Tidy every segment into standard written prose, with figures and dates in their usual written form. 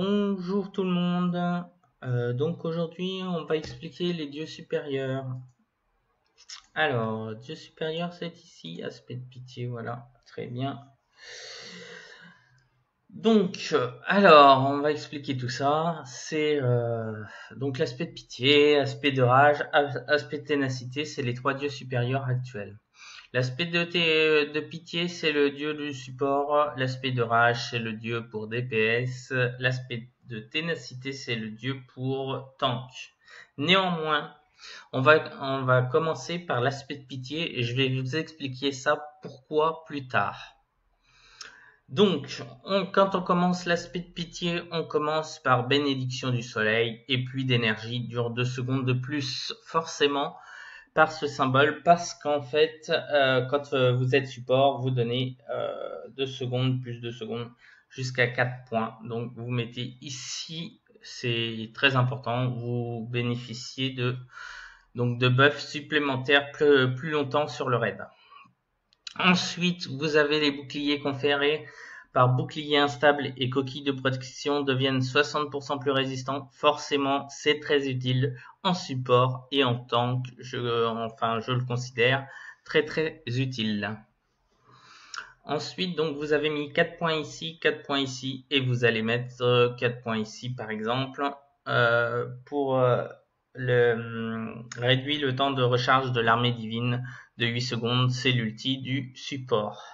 Bonjour tout le monde. Donc aujourd'hui, on va expliquer les dieux supérieurs. Alors, dieu supérieur, c'est ici, aspect de pitié, voilà, très bien. Donc, alors, on va expliquer tout ça. C'est donc l'aspect de pitié, aspect de rage, aspect de ténacité, c'est les trois dieux supérieurs actuels. L'aspect de pitié, c'est le dieu du support. L'aspect de rage, c'est le dieu pour DPS. L'aspect de ténacité, c'est le dieu pour tank. Néanmoins, on va commencer par l'aspect de pitié et je vais vous expliquer ça pourquoi plus tard. Donc, quand on commence l'aspect de pitié, on commence par bénédiction du soleil et puis d'énergie dure 2 secondes de plus, forcément, par ce symbole, parce qu'en fait, quand vous êtes support, vous donnez 2 secondes, plus 2 secondes, jusqu'à 4 points. Donc, vous mettez ici, c'est très important, vous bénéficiez de buffs supplémentaires plus longtemps sur le raid. Ensuite, vous avez les boucliers conférés par bouclier instable et coquille de protection deviennent 60% plus résistants. Forcément, c'est très utile en support et en tank. Je le considère très utile. Ensuite, donc, vous avez mis 4 points ici, 4 points ici, et vous allez mettre 4 points ici, par exemple, pour réduire le temps de recharge de l'armée divine de 8 secondes. C'est l'ulti du support.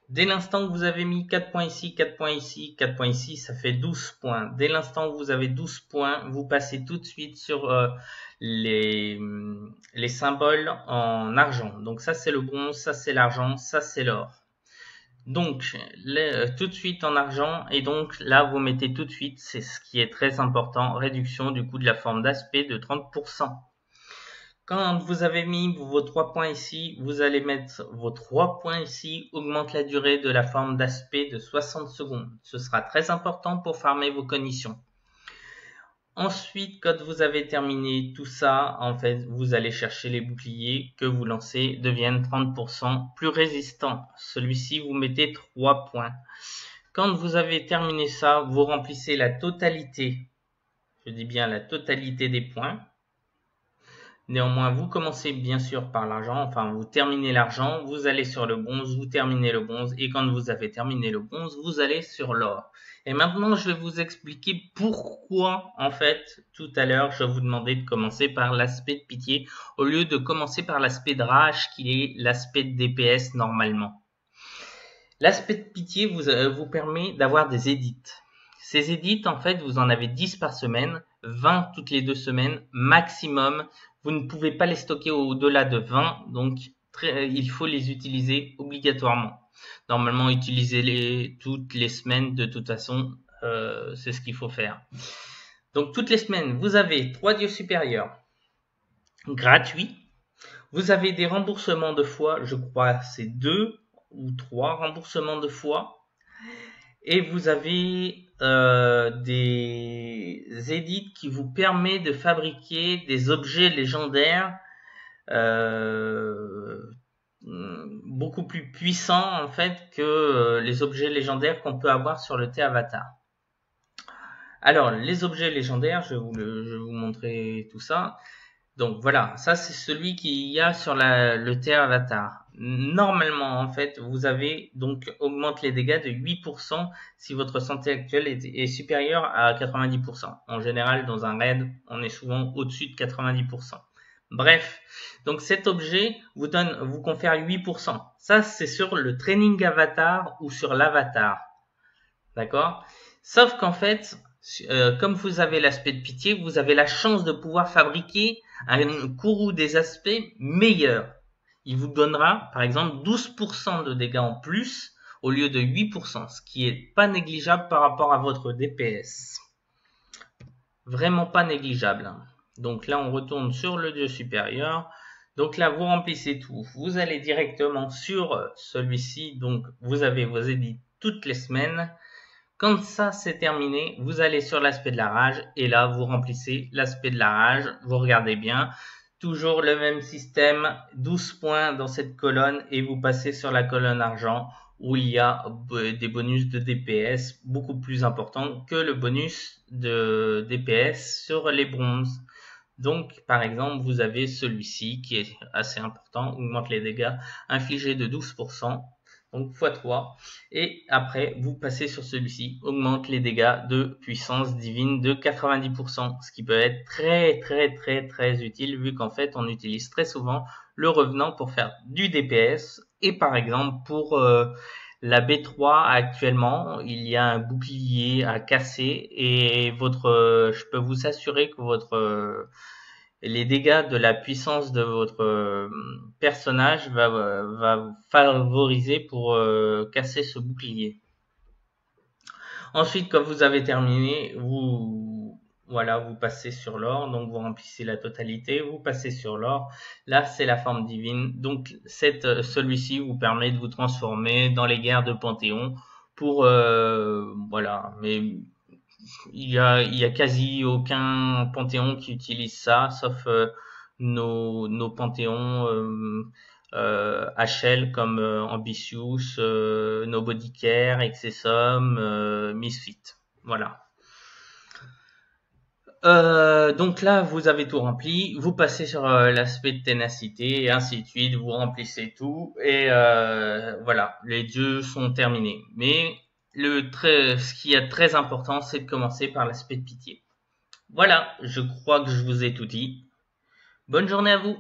Dès l'instant que vous avez mis 4 points ici, 4 points ici, 4 points ici, ça fait 12 points. Dès l'instant où vous avez 12 points, vous passez tout de suite sur les symboles en argent. Donc ça c'est le bronze, ça c'est l'argent, ça c'est l'or. Donc tout de suite en argent, et donc là vous mettez tout de suite, c'est ce qui est très important, réduction du coût de la forme d'aspect de 30%. Quand vous avez mis vos 3 points ici, vous allez mettre vos 3 points ici, augmente la durée de la forme d'aspect de 60 secondes. Ce sera très important pour farmer vos cognitions. Ensuite, quand vous avez terminé tout ça, en fait, vous allez chercher les boucliers que vous lancez deviennent 30% plus résistants. Celui-ci, vous mettez 3 points. Quand vous avez terminé ça, vous remplissez la totalité, je dis bien la totalité des points. Néanmoins, vous commencez bien sûr par l'argent, enfin vous terminez l'argent, vous allez sur le bronze, vous terminez le bronze, et quand vous avez terminé le bronze, vous allez sur l'or. Et maintenant, je vais vous expliquer pourquoi, en fait, tout à l'heure, je vous demandais de commencer par l'aspect de pitié, au lieu de commencer par l'aspect de rage, qui est l'aspect de DPS normalement. L'aspect de pitié vous permet d'avoir des edits. Ces edits, en fait, vous en avez 10 par semaine, 20 toutes les 2 semaines, maximum. Vous ne pouvez pas les stocker au-delà de 20, donc il faut les utiliser obligatoirement. Normalement, utilisez-les toutes les semaines, de toute façon, c'est ce qu'il faut faire. Donc, toutes les semaines, vous avez 3 dieux supérieurs gratuits. Vous avez des remboursements de foi, je crois c'est 2 ou 3 remboursements de foi. Et vous avez des edits qui vous permettent de fabriquer des objets légendaires beaucoup plus puissants en fait que les objets légendaires qu'on peut avoir sur le T-Avatar. Alors, les objets légendaires, je vais vous montrer tout ça. Donc voilà, ça c'est celui qu'il y a sur le T-Avatar. Normalement, en fait, vous avez donc augmente les dégâts de 8% si votre santé actuelle est supérieure à 90%. En général, dans un raid, on est souvent au-dessus de 90%. Bref, donc cet objet vous confère 8%. Ça, c'est sur le training avatar ou sur l'avatar. D'accord? Sauf qu'en fait, comme vous avez l'aspect de pitié, vous avez la chance de pouvoir fabriquer un courroux des aspects meilleur. Il vous donnera, par exemple, 12% de dégâts en plus au lieu de 8%, ce qui est pas négligeable par rapport à votre DPS. Vraiment pas négligeable. Donc là, on retourne sur le dieu supérieur. Donc là, vous remplissez tout. Vous allez directement sur celui-ci. Donc, vous avez vos edits toutes les semaines. Quand ça c'est terminé, vous allez sur l'aspect de la rage et là vous remplissez l'aspect de la rage, vous regardez bien, toujours le même système, 12 points dans cette colonne et vous passez sur la colonne argent où il y a des bonus de DPS beaucoup plus importants que le bonus de DPS sur les bronzes. Donc, par exemple, vous avez celui-ci qui est assez important, augmente les dégâts infligés de 12%, donc x3. Et après, vous passez sur celui-ci, augmente les dégâts de puissance divine de 90%, ce qui peut être très utile vu qu'en fait, on utilise très souvent le revenant pour faire du DPS. Et par exemple, pour la B3 actuellement, il y a un bouclier à casser et je peux vous assurer que les dégâts de la puissance de votre personnage va favoriser pour casser ce bouclier. Ensuite, quand vous avez terminé, vous passez sur l'or, donc vous remplissez la totalité, vous passez sur l'or. Là, c'est la forme divine. Donc, celui-ci vous permet de vous transformer dans les guerres de Panthéon pour mais il y a quasi aucun panthéon qui utilise ça, sauf nos panthéons HL comme Ambitious, Nobody Care, Excessum, Misfit. Voilà. Donc là, vous avez tout rempli. Vous passez sur l'aspect de ténacité et ainsi de suite. Vous remplissez tout et voilà, les dieux sont terminés. Mais ce qui est très important, c'est de commencer par l'aspect de pitié. Voilà, je crois que je vous ai tout dit. Bonne journée à vous!